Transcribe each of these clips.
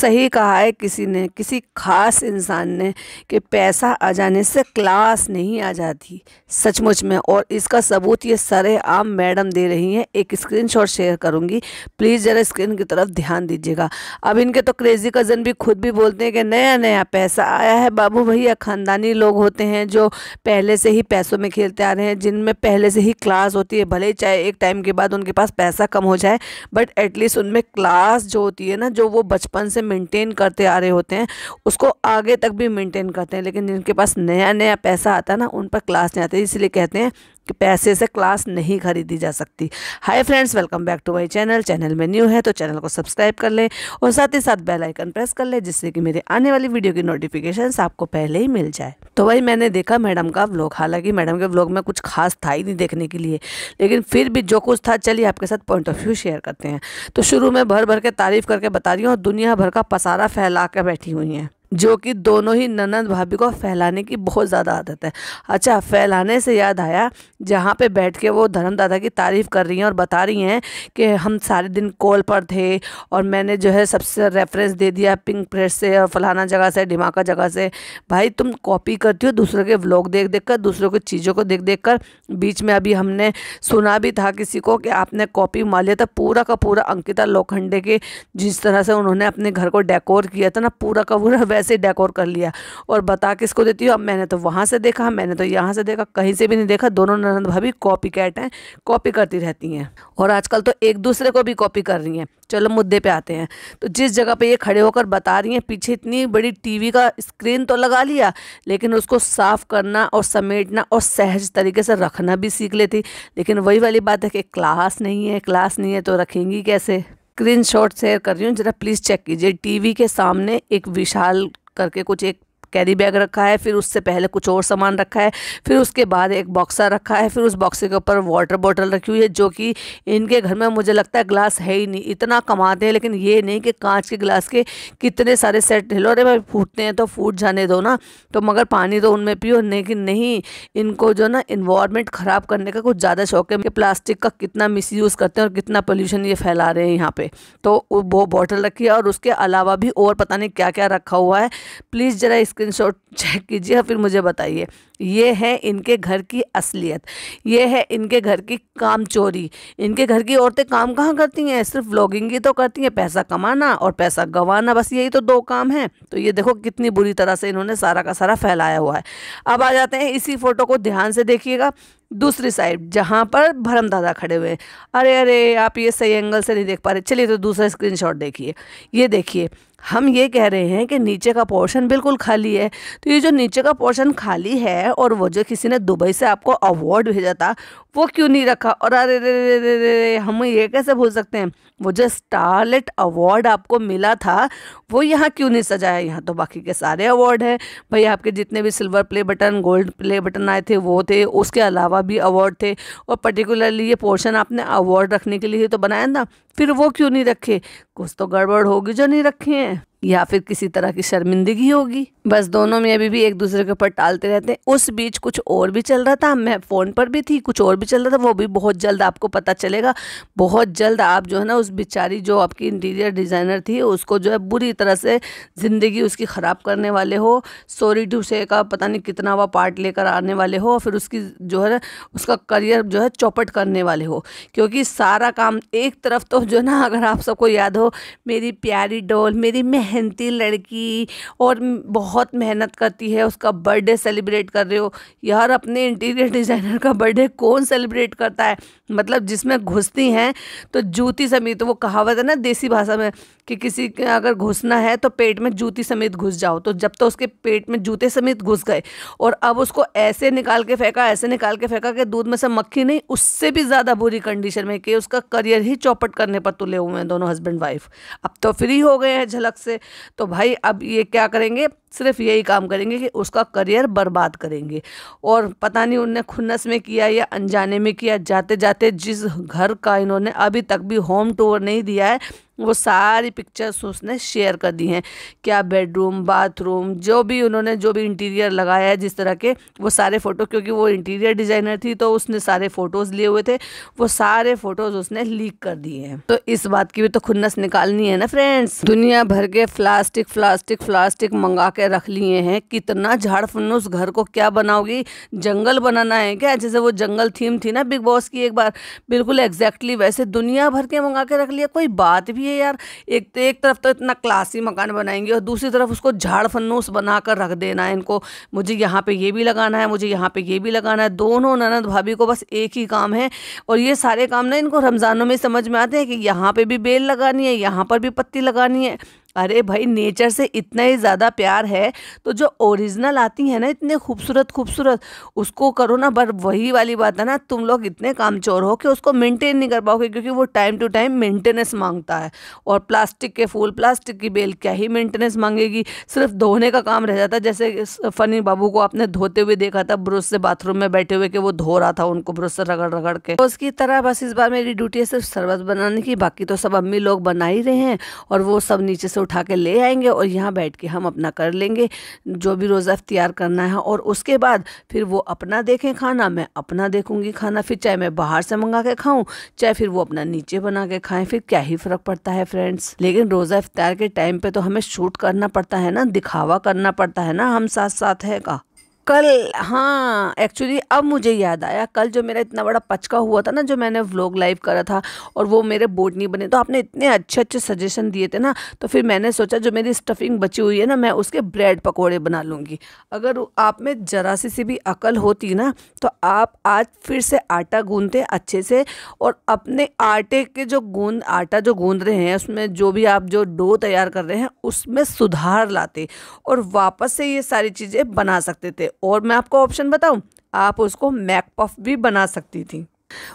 सही कहा है किसी ने, किसी खास इंसान ने, कि पैसा आ जाने से क्लास नहीं आ जाती। सचमुच में। और इसका सबूत ये सरेआम मैडम दे रही हैं। एक स्क्रीनशॉट शेयर करूंगी, प्लीज़ ज़रा स्क्रीन की तरफ ध्यान दीजिएगा। अब इनके तो क्रेजी कज़न भी खुद भी बोलते हैं कि नया नया पैसा आया है। बाबू भैया खानदानी लोग होते हैं जो पहले से ही पैसों में खेलते आ रहे हैं, जिनमें पहले से ही क्लास होती है। भले ही चाहे एक टाइम के बाद उनके पास पैसा कम हो जाए, बट एटलीस्ट उनमें क्लास जो होती है ना, जो वो बचपन से मेंटेन करते आ रहे होते हैं, उसको आगे तक भी मेंटेन करते हैं। लेकिन जिनके पास नया नया पैसा आता है ना, उन पर क्लास नहीं आती। इसलिए कहते हैं कि पैसे से क्लास नहीं खरीदी जा सकती। Hi friends, welcome back to my channel. Channel में न्यू है तो चैनल को सब्सक्राइब कर लें और साथ ही साथ बेल आइकन प्रेस कर लें, जिससे कि मेरे आने वाली वीडियो की नोटिफिकेशंस आपको पहले ही मिल जाए। तो वही मैंने देखा मैडम का व्लॉग। हालांकि मैडम के व्लॉग में कुछ खास था ही नहीं देखने के लिए, लेकिन फिर भी जो कुछ था, चलिए आपके साथ पॉइंट ऑफ व्यू शेयर करते हैं। तो शुरू में भर भर के तारीफ करके बता रही हूँ और दुनिया भर का पसारा फैला कर बैठी हुई हैं, जो कि दोनों ही ननद भाभी को फैलाने की बहुत ज़्यादा आदत है। अच्छा, फैलाने से याद आया, जहाँ पे बैठ के वो धर्म दादा की तारीफ़ कर रही हैं और बता रही हैं कि हम सारे दिन कॉल पर थे और मैंने जो है सबसे रेफरेंस दे दिया पिंक प्रेस से और फलाना जगह से, ढिमाका जगह से। भाई तुम कॉपी करती हो दूसरों के व्लॉग देख देख कर, दूसरों की चीज़ों को देख देख कर। बीच में अभी हमने सुना भी था किसी को कि आपने कॉपी मार लिया था पूरा का पूरा अंकिता लोखंडे के, जिस तरह से उन्होंने अपने घर को डेकोर किया था ना, पूरा का पूरा वैसे डेकोर कर लिया। और बता किसको देती हो, अब मैंने तो वहाँ से देखा, मैंने तो यहाँ से देखा, कहीं से भी नहीं देखा। दोनों ननद भाभी कॉपी कैट हैं, कॉपी करती रहती हैं और आजकल तो एक दूसरे को भी कॉपी कर रही हैं। चलो मुद्दे पे आते हैं। तो जिस जगह पे ये खड़े होकर बता रही हैं, पीछे इतनी बड़ी टीवी का स्क्रीन तो लगा लिया, लेकिन उसको साफ करना और समेटना और सहज तरीके से रखना भी सीख लेती। लेकिन वही वाली बात है कि क्लास नहीं है, क्लास नहीं है तो रखेंगी कैसे। स्क्रीन शॉट शेयर कर रही हूँ, जरा प्लीज़ चेक कीजिए। टीवी के सामने एक विशाल करके कुछ एक कैरी बैग रखा है, फिर उससे पहले कुछ और सामान रखा है, फिर उसके बाद एक बॉक्सा रखा है, फिर उस बॉक्से के ऊपर वाटर बॉटल रखी हुई है, जो कि इनके घर में मुझे लगता है ग्लास है ही नहीं। इतना कमाते हैं, लेकिन ये नहीं कि कांच के ग्लास के कितने सारे सेट लो। अरे भाई फूटते हैं तो फूट जाने दो ना, तो मगर पानी तो उनमें पियो। लेकिन नहीं, इनको जो ना इन्वायरमेंट ख़राब करने का कुछ ज़्यादा शौक है कि प्लास्टिक का कितना मिसयूज़ करते हैं और कितना पोल्यूशन ये फैला रहे हैं यहाँ पे। तो वो बॉटल रखी है और उसके अलावा भी और पता नहीं क्या क्या रखा हुआ है। प्लीज़ ज़रा स्क्रीनशॉट चेक कीजिए, फिर मुझे बताइए। ये है इनके घर की असलियत, ये है इनके घर की काम चोरी। इनके घर की औरतें काम कहाँ करती हैं, सिर्फ व्लॉगिंग ही तो करती हैं, पैसा कमाना और पैसा गंवाना, बस यही तो दो काम हैं। तो ये देखो कितनी बुरी तरह से इन्होंने सारा का सारा फैलाया हुआ है। अब आ जाते हैं इसी फोटो को ध्यान से देखिएगा, दूसरी साइड जहाँ पर भरम दादा खड़े हुए हैं। अरे अरे, आप ये सही एंगल से नहीं देख पा रहे, चलिए तो दूसरा स्क्रीनशॉट देखिए। ये देखिए, हम ये कह रहे हैं कि नीचे का पोर्शन बिल्कुल खाली है। तो ये जो नीचे का पोर्शन खाली है, और वो जो किसी ने दुबई से आपको अवार्ड भेजा था, वो क्यों नहीं रखा। और अरे रे रे रे रे, हम ये कैसे भूल सकते हैं, वो जो स्टारलेट अवार्ड आपको मिला था, वो यहाँ क्यों नहीं सजाया। यहाँ तो बाकी के सारे अवार्ड हैं भाई, आपके जितने भी silver play button, gold play button आए थे वो थे, उसके अलावा भी अवार्ड थे। और पर्टिकुलरली ये पोर्शन आपने अवार्ड रखने के लिए ही तो बनाया ना, फिर वो क्यों नहीं रखे। कुछ तो गड़बड़ होगी जो नहीं रखे हैं, या फिर किसी तरह की शर्मिंदगी होगी। बस दोनों में अभी भी एक दूसरे के ऊपर टालते रहते हैं। उस बीच कुछ और भी चल रहा था, मैं फ़ोन पर भी थी, कुछ और भी चल रहा था, वो भी बहुत जल्द आपको पता चलेगा। बहुत जल्द आप जो है ना, उस बेचारी जो आपकी इंटीरियर डिज़ाइनर थी, उसको जो है बुरी तरह से ज़िंदगी उसकी ख़राब करने वाले हो। सॉरी टू से का पता नहीं कितना वह पार्ट लेकर आने वाले हो, फिर उसकी जो है उसका करियर जो है चौपट करने वाले हो। क्योंकि सारा काम एक तरफ तो जो ना, अगर आप सबको याद हो, मेरी प्यारी डॉल, मेरी मेहनती लड़की और बहुत मेहनत करती है, उसका बर्थडे सेलिब्रेट कर रहे हो। यार अपने इंटीरियर डिज़ाइनर का बर्थडे कौन सेलिब्रेट करता है, मतलब जिसमें घुसती हैं तो जूती समेत। वो कहावत है ना देसी भाषा में कि किसी के अगर घुसना है तो पेट में जूती समेत घुस जाओ। तो जब तो उसके पेट में जूते समेत घुस गए, और अब उसको ऐसे निकाल के फेंका, ऐसे निकाल के फेंका कि दूध में से मक्खी नहीं, उससे भी ज़्यादा बुरी कंडीशन में कि उसका करियर ही चौपट करने पर तुले हुए हैं दोनों हस्बैंड वाइफ। अब तो फ्री हो गए हैं झलक से, तो भाई अब ये क्या करेंगे, सिर्फ यही काम करेंगे कि उसका करियर बर्बाद करेंगे। और पता नहीं उनने खुन्नस में किया या अनजाने में किया। जाते जाते जिस घर का इन्होंने अभी तक भी होम टूर नहीं दिया है, वो सारी पिक्चर्स उसने शेयर कर दी हैं। क्या बेडरूम, बाथरूम, जो भी उन्होंने जो भी इंटीरियर लगाया है जिस तरह के, वो सारे फ़ोटो, क्योंकि वो इंटीरियर डिज़ाइनर थी तो उसने सारे फ़ोटोज़ लिए हुए थे, वो सारे फ़ोटोज़ उसने लीक कर दिए हैं। तो इस बात की भी तो खुन्नस निकालनी है ना फ्रेंड्स। दुनिया भर के प्लास्टिक प्लास्टिक प्लास्टिक मंगा के रख लिए हैं। कितना झाड़ फन्नूस, घर को क्या बनाओगी, जंगल बनाना है क्या? जैसे वो जंगल थीम थी ना बिग बॉस की एक बार, बिल्कुल एग्जैक्टली वैसे दुनिया भर के मंगा के रख लिया। कोई बात भी है यार? एक तरफ तो इतना क्लासी मकान बनाएंगे और दूसरी तरफ उसको झाड़ फन्नूस बना कर रख देना है इनको। मुझे यहाँ पे ये भी लगाना है, मुझे यहाँ पे ये भी लगाना है। दोनों ननद भाभी को बस एक ही काम है, और ये सारे काम ना इनको रमज़ानों में समझ में आते हैं कि यहाँ पे भी बेल लगानी है, यहाँ पर भी पत्ती लगानी है। अरे भाई, नेचर से इतना ही ज़्यादा प्यार है तो जो ओरिजिनल आती है ना इतने खूबसूरत खूबसूरत, उसको करो ना। पर वही वाली बात है ना, तुम लोग इतने कामचोर हो कि उसको मेंटेन नहीं कर पाओगे, क्योंकि वो टाइम टू टाइम मेंटेनेंस मांगता है। और प्लास्टिक के फूल, प्लास्टिक की बेल क्या ही मेंटेनेंस मांगेगी, सिर्फ धोने का काम रह जाता है। जैसे फनी बाबू को आपने धोते हुए देखा था ब्रश से, बाथरूम में बैठे हुए, कि वो धो रहा था उनको ब्रश से रगड़ रगड़ के। तो उसकी तरह बस इस बार मेरी ड्यूटी है सिर्फ शरबत बनाने की, बाकी तो सब अम्मी लोग बना ही रहे हैं, और वो सब नीचे से उठा के ले आएंगे और यहाँ बैठ के हम अपना कर लेंगे जो भी रोज़ा इफ्तियार करना है। और उसके बाद फिर वो अपना देखें खाना, मैं अपना देखूंगी खाना। फिर चाहे मैं बाहर से मंगा के खाऊं, चाहे फिर वो अपना नीचे बना के खाएं, फिर क्या ही फ़र्क पड़ता है फ्रेंड्स। लेकिन रोज़ा इफ्तियार के टाइम पे तो हमें शूट करना पड़ता है ना, दिखावा करना पड़ता है ना, हम साथ साथ है का। कल, हाँ एक्चुअली अब मुझे याद आया, कल जो मेरा इतना बड़ा पचका हुआ था ना, जो मैंने व्लॉग लाइव करा था और वो मेरे बोर्ड नहीं बने, तो आपने इतने अच्छे अच्छे सजेशन दिए थे ना, तो फिर मैंने सोचा जो मेरी स्टफिंग बची हुई है ना, मैं उसके ब्रेड पकोड़े बना लूँगी। अगर आप में ज़रा सी भी अकल होती ना, तो आप आज फिर से आटा गूंदते अच्छे से, और अपने आटे के जो आटा जो गूंद रहे हैं उसमें जो भी आप जो डो तैयार कर रहे हैं उसमें सुधार लाते और वापस से ये सारी चीज़ें बना सकते थे। और मैं आपको ऑप्शन बताऊं, आप उसको मैक पफ भी बना सकती थी।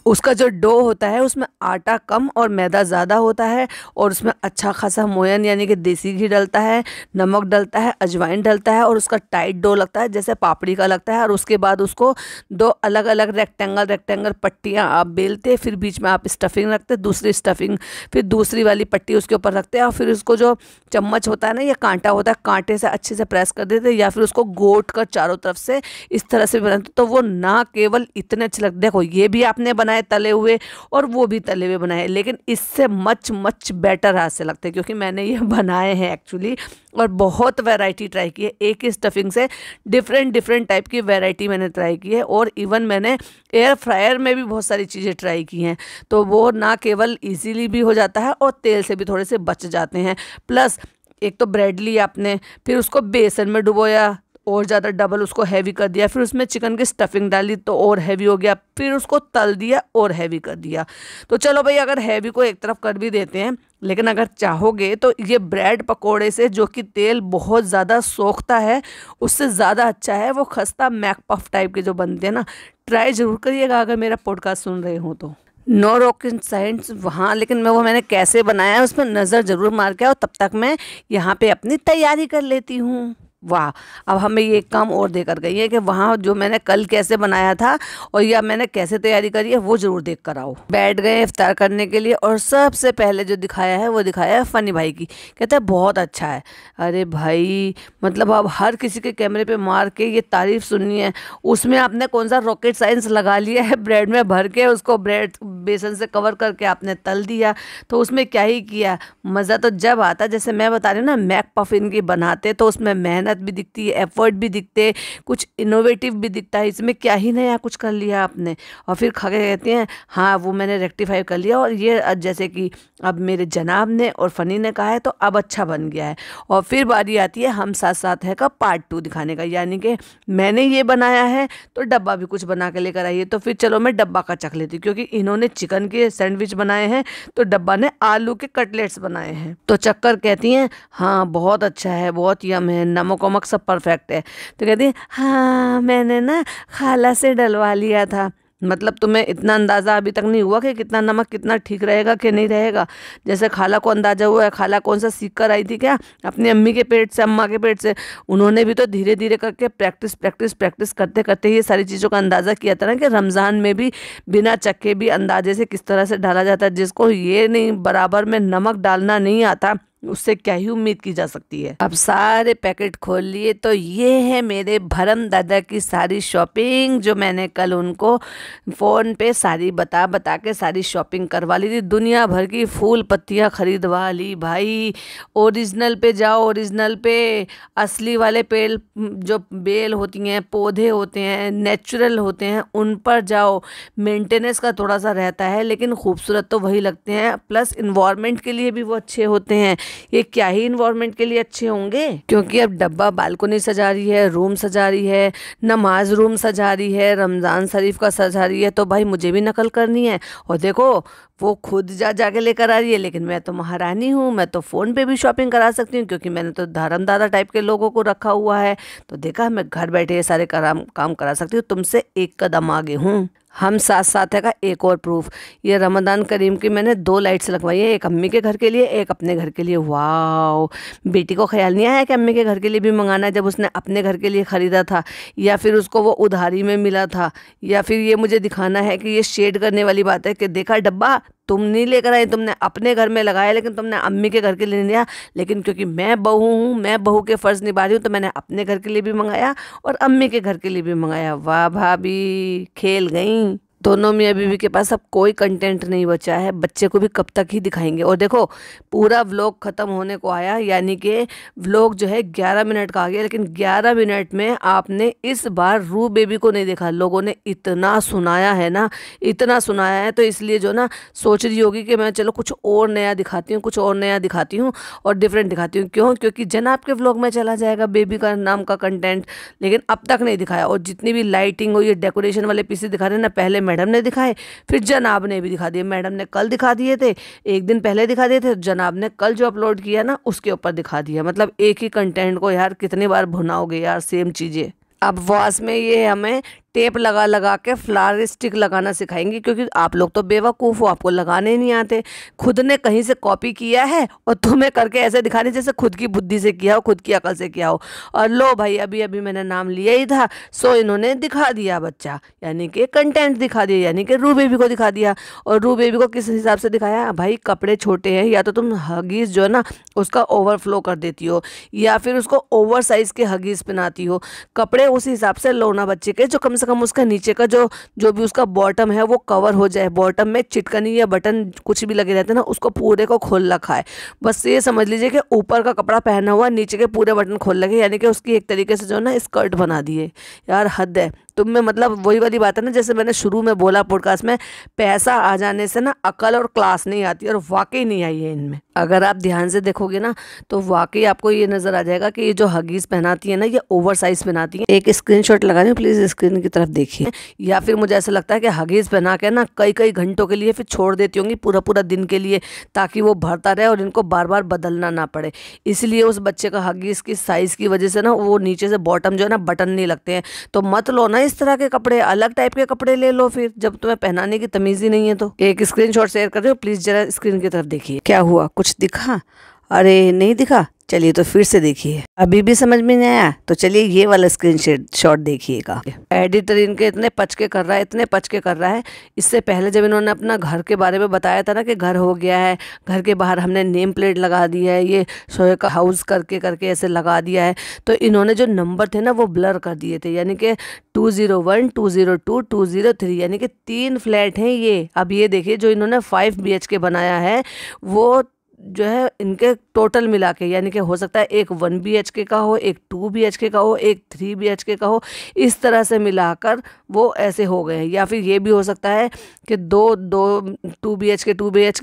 उसका जो डो होता है उसमें आटा कम और मैदा ज़्यादा होता है, और उसमें अच्छा खासा मोयन यानी कि देसी घी डलता है, नमक डलता है, अजवाइन डलता है, और उसका टाइट डो लगता है जैसे पापड़ी का लगता है। और उसके बाद उसको दो अलग अलग रेक्टेंगल पट्टियाँ आप बेलते, फिर बीच में आप स्टफिंग रखते, दूसरी स्टफिंग, फिर दूसरी वाली पट्टी उसके ऊपर रखते हैं, और फिर उसको जो चम्मच होता है ना या कांटा होता है, कांटे से अच्छे से प्रेस कर देते, या फिर उसको गोट कर चारों तरफ से इस तरह से बनाते, तो वो ना केवल इतने अच्छे लगते। देखो ये भी आपने बनाए तले हुए और वो भी तले हुए बनाए, लेकिन इससे मच बेटर हाथ से लगते हैं, क्योंकि मैंने ये बनाए हैं एक्चुअली, और बहुत वैरायटी ट्राई की है। एक ही स्टफिंग से डिफरेंट टाइप की वैरायटी मैंने ट्राई की है, और इवन मैंने एयर फ्रायर में भी बहुत सारी चीज़ें ट्राई की हैं, तो वो ना केवल इजीली भी हो जाता है और तेल से भी थोड़े से बच जाते हैं। प्लस एक तो ब्रेड ली आपने, फिर उसको बेसन में डुबोया और ज़्यादा डबल उसको हैवी कर दिया, फिर उसमें चिकन की स्टफिंग डाली तो और हैवी हो गया, फिर उसको तल दिया और हैवी कर दिया। तो चलो भाई, अगर हैवी को एक तरफ कर भी देते हैं, लेकिन अगर चाहोगे तो ये ब्रेड पकोड़े से, जो कि तेल बहुत ज़्यादा सोखता है, उससे ज़्यादा अच्छा है वो खस्ता मैक पफ टाइप के जो बनते हैं ना। ट्राई ज़रूर करिएगा अगर मेरा पॉडकास्ट सुन रहे हो तो। नो रॉकेट साइंस वहाँ, लेकिन मैंने कैसे बनाया है उस पर नज़र ज़रूर मार के आओ। तब तक मैं यहाँ पे अपनी तैयारी कर लेती हूँ। वाह, अब हमें ये एक काम और देकर गई है कि वहाँ जो मैंने कल कैसे बनाया था और या मैंने कैसे तैयारी करी है वो ज़रूर देख कर आओ। बैठ गए इफ्तार करने के लिए, और सबसे पहले जो दिखाया है वो दिखाया है फ़नी भाई की, कहते हैं बहुत अच्छा है। अरे भाई, मतलब अब हर किसी के कैमरे पे मार के ये तारीफ़ सुननी है, उसमें आपने कौन सा रॉकेट साइंस लगा लिया है। ब्रेड में भर के उसको ब्रेड बेसन से कवर करके आपने तल दिया, तो उसमें क्या ही किया। मज़ा तो जब आता, जैसे मैं बता रही हूँ ना, मैक पफिन की बनाते तो उसमें मेहनत भी दिखती है, एफर्ट भी दिखते, कुछ इनोवेटिव भी दिखता है। इसमें क्या ही नया कुछ कर लिया आपने, और फिर खा के कहते हैं हाँ वो मैंने रेक्टिफाई कर लिया, और ये जैसे कि अब मेरे जनाब ने और फ़नी ने कहा है तो अब अच्छा बन गया है। और फिर बारी आती है हम साथ साथ है का पार्ट 2 दिखाने का, यानी कि मैंने ये बनाया है तो डब्बा भी कुछ बना के लेकर आइए। तो फिर चलो मैं डब्बा का चख लेती हूँ, क्योंकि इन्होंने चिकन के सैंडविच बनाए हैं तो डब्बा ने आलू के कटलेट्स बनाए हैं। तो चक्कर कहती हैं हाँ बहुत अच्छा है, बहुत यम है, नमक वमक सब परफेक्ट है। तो कहती है हाँ मैंने ना खाला से डलवा लिया था। मतलब तुम्हें इतना अंदाज़ा अभी तक नहीं हुआ कि कितना नमक कितना ठीक रहेगा कि नहीं रहेगा। जैसे खाला को अंदाज़ा हुआ है, खाला कौन सा सीख कर आई थी क्या, अपनी अम्मी के पेट से, अम्मा के पेट से। उन्होंने भी तो धीरे धीरे करके प्रैक्टिस प्रैक्टिस प्रैक्टिस करते करते ये सारी चीज़ों का अंदाज़ा किया था ना कि रमज़ान में भी बिना चक्के भी अंदाजे से किस तरह से डाला जाता है। जिसको ये नहीं बराबर में नमक डालना नहीं आता, उससे क्या ही उम्मीद की जा सकती है। अब सारे पैकेट खोल लिए तो ये है मेरे भरम दादा की सारी शॉपिंग, जो मैंने कल उनको फ़ोन पे सारी बता बता के सारी शॉपिंग करवा ली थी। दुनिया भर की फूल पत्तियाँ खरीदवा ली भाई। ओरिजिनल पे जाओ, ओरिजिनल पे असली वाले पेड़ जो बेल होती हैं, पौधे होते हैं, नेचुरल होते हैं, उन पर जाओ। मेंटेनेंस का थोड़ा सा रहता है लेकिन खूबसूरत तो वही लगते हैं, प्लस इन्वायरमेंट के लिए भी वो अच्छे होते हैं। ये क्या ही इन्वायरमेंट के लिए अच्छे होंगे, क्योंकि अब डब्बा बालकनी सजा रही है, रूम सजा रही है, नमाज रूम सजा रही है, रमज़ान शरीफ का सजा रही है, तो भाई मुझे भी नकल करनी है। और देखो वो खुद जाके लेकर आ रही है, लेकिन मैं तो महारानी हूँ, मैं तो फ़ोन पे भी शॉपिंग करा सकती हूँ, क्योंकि मैंने तो धर्मदादा टाइप के लोगों को रखा हुआ है। तो देखा, मैं घर बैठे ये सारे काम करा सकती हूँ, तुमसे एक कदम आगे हूँ। हम साथ साथ है का एक और प्रूफ, ये रमज़ान करीम की मैंने 2 लाइट्स लगवाई है, एक अम्मी के घर के लिए, एक अपने घर के लिए। वाह, बेटी को ख्याल नहीं आया कि अम्मी के घर के लिए भी मंगाना है, जब उसने अपने घर के लिए ख़रीदा था, या फिर उसको वो उधारी में मिला था, या फिर ये मुझे दिखाना है कि ये शेड करने वाली बात है कि देखा डब्बा तुम नहीं लेकर आई, तुमने अपने घर में लगाया, लेकिन तुमने अम्मी के घर के लिए नहीं लिया। लेकिन क्योंकि मैं बहू हूँ, मैं बहू के फ़र्ज़ निभा रही हूँ, तो मैंने अपने घर के लिए भी मंगाया और अम्मी के घर के लिए भी मंगाया। वाह भाभी, खेल गई। दोनों मियाँ बीवी के पास अब कोई कंटेंट नहीं बचा है, बच्चे को भी कब तक ही दिखाएंगे। और देखो पूरा व्लॉग ख़त्म होने को आया, यानी कि व्लॉग जो है 11 मिनट का आ गया, लेकिन 11 मिनट में आपने इस बार रू बेबी को नहीं देखा। लोगों ने इतना सुनाया है ना, इतना सुनाया है, तो इसलिए जो ना सोच रही होगी कि मैं चलो कुछ और नया दिखाती हूँ, कुछ और नया दिखाती हूँ और डिफरेंट दिखाती हूँ। क्यों? क्योंकि जनाब के व्लॉग में चला जाएगा बेबी का नाम का कंटेंट, लेकिन अब तक नहीं दिखाया। और जितनी भी लाइटिंग हो, ये डेकोरेशन वाले पीसेस दिखा रहे हैं ना, पहले मैडम ने दिखाए, फिर जनाब ने भी दिखा दिए। मैडम ने कल दिखा दिए थे, एक दिन पहले दिखा दिए थे, जनाब ने कल जो अपलोड किया ना उसके ऊपर दिखा दिया। मतलब एक ही कंटेंट को यार कितनी बार भुनाओगे यार, सेम चीज़ें। अब वॉस में ये हमें टेप लगा लगा के फ्लावर स्टिक लगाना सिखाएंगी, क्योंकि आप लोग तो बेवकूफ़ हो, आपको लगाने नहीं आते। खुद ने कहीं से कॉपी किया है और तुम्हें करके ऐसे दिखाने जैसे खुद की बुद्धि से किया हो, खुद की अकल से किया हो। और लो भाई, अभी अभी मैंने नाम लिया ही था, सो इन्होंने दिखा दिया बच्चा, यानी कि कंटेंट दिखा दिया, यानी कि रू बेबी को दिखा दिया। और रू बेबी को किस हिसाब से दिखाया भाई? कपड़े छोटे हैं, या तो तुम हगीज़ जो है ना उसका ओवरफ्लो कर देती हो, या फिर उसको ओवर साइज़ के हगीज़ पहनाती हो। कपड़े उस हिसाब से लो ना बच्चे के, जो कम से कम उसका नीचे का जो भी उसका बॉटम है वो कवर हो जाए। बॉटम में चिटकनी या बटन कुछ भी लगे रहते हैं ना, उसको पूरे को खोल रखा है। बस ये समझ लीजिए कि ऊपर का कपड़ा पहना हुआ, नीचे के पूरे बटन खोल लगे, यानी कि उसकी एक तरीके से जो है ना स्कर्ट बना दिए। यार हद है तुम में। मतलब वही वाली बात है ना, जैसे मैंने शुरू में बोला पॉडकास्ट में, पैसा आ जाने से ना अकल और क्लास नहीं आती, और वाकई नहीं आई है इनमें। अगर आप ध्यान से देखोगे ना तो वाकई आपको ये नज़र आ जाएगा कि ये जो हगीज़ पहनाती है ना, ये ओवर साइज़ पहनाती है। एक स्क्रीनशॉट लगा रही हूँ, प्लीज़ स्क्रीन की तरफ देखिए। या फिर मुझे ऐसा लगता है कि हगीज़ पहना के ना कई कई घंटों के लिए फिर छोड़ देती होंगी, पूरा पूरा दिन के लिए, ताकि वो भरता रहे और इनको बार बार बदलना ना पड़े। इसलिए उस बच्चे का हगीज़ की साइज़ की वजह से ना वो नीचे से बॉटम जो है ना बटन नहीं लगते हैं। तो मत लो ना इस तरह के कपड़े, अलग टाइप के कपड़े ले लो फिर, जब तुम्हें पहनाने की तमीज़ ही नहीं है। तो एक स्क्रीनशॉट शेयर कर रही हो, प्लीज़ जरा स्क्रीन की तरफ देखिए। क्या हुआ, कुछ दिखा? अरे नहीं दिखा, चलिए तो फिर से देखिए। अभी भी समझ में नहीं आया तो चलिए ये वाला स्क्रीनशॉट देखिएगा। एडिटर इनके इतने पचके कर रहा है, इतने पचके कर रहा है। इससे पहले जब इन्होंने अपना घर के बारे में बताया था ना कि घर हो गया है, घर के बाहर हमने नेम प्लेट लगा दी है, ये सोए का हाउस करके करके ऐसे लगा दिया है, तो इन्होंने जो नंबर थे ना वो ब्लर कर दिए थे, यानी कि 201, 202, 203, यानी कि 3 फ्लैट हैं ये। अब ये देखिए जो इन्होंने 5 BHK बनाया है, वो जो है इनके टोटल मिला के, यानी कि हो सकता है एक 1 BHK का हो, एक 2 BHK का हो, एक 3 BHK का हो, इस तरह से मिलाकर वो ऐसे हो गए हैं। या फिर ये भी हो सकता है कि 2 BHK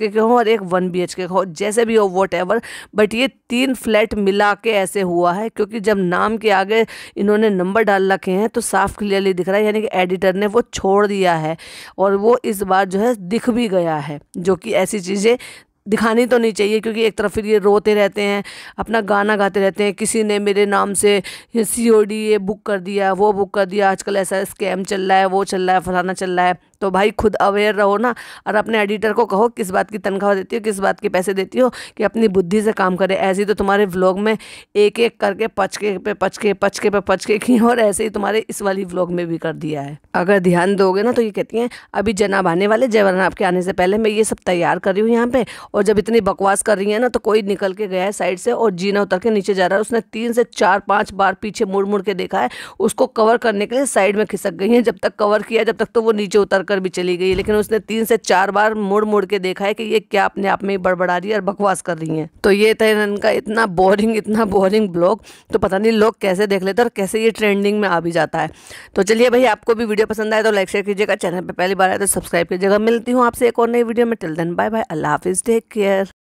के हो और एक 1 BHK का हो, जैसे भी हो वॉट एवर, बट ये 3 फ्लैट मिला के ऐसे हुआ है। क्योंकि जब नाम के आगे इन्होंने नंबर डाल रखे हैं तो साफ क्लियरली दिख रहा है, यानी कि एडिटर ने वो छोड़ दिया है और वो इस बार जो है दिख भी गया है, जो कि ऐसी चीज़ें दिखानी तो नहीं चाहिए, क्योंकि एक तरफ फिर ये रोते रहते हैं, अपना गाना गाते रहते हैं, किसी ने मेरे नाम से COD ये बुक कर दिया, वो बुक कर दिया, आजकल ऐसा स्कैम चल रहा है, वो चल रहा है, फलाना चल रहा है। तो भाई खुद अवेयर रहो ना, और अपने एडिटर को कहो किस बात की तनख्वाह देती हो, किस बात के पैसे देती हो, कि अपनी बुद्धि से काम करे। ऐसे ही तो तुम्हारे व्लॉग में एक एक करके पचके पे पचके पचके पे पचके की, और ऐसे ही तुम्हारे इस वाली व्लॉग में भी कर दिया है। अगर ध्यान दोगे ना तो ये कहती हैं अभी जनाब आने वाले, जयवरन आपके आने से पहले मैं ये सब तैयार कर रही हूँ यहाँ पे। और जब इतनी बकवास कर रही है ना, तो कोई निकल के गया है साइड से और जीना उतर के नीचे जा रहा है। उसने 3 से 4-5 बार पीछे मुड़ मुड़ के देखा है, उसको कवर करने के लिए साइड में खिसक गई है। जब तक कवर किया, जब तक तो वो नीचे उतर कर भी चली गई, लेकिन उसने 3 से 4 बार मुड़ मुड़ के देखा है कि ये क्या अपने आप में ही बड़बड़ा रही है और बकवास कर रही है। तो ये था इनका इतना बोरिंग ब्लॉग। तो पता नहीं लोग कैसे देख लेते और कैसे ये ट्रेंडिंग में आ भी जाता है। तो चलिए भाई, आपको भी वीडियो पसंद आए तो लाइक शेयर कीजिएगा, चैनल पे पहली बार आए तो सब्सक्राइब कीजिएगा। मिलती हूँ आपसे एक और नई वीडियो में। टिल देन बाय बाय, अल्लाह हाफिज़, टेक केयर।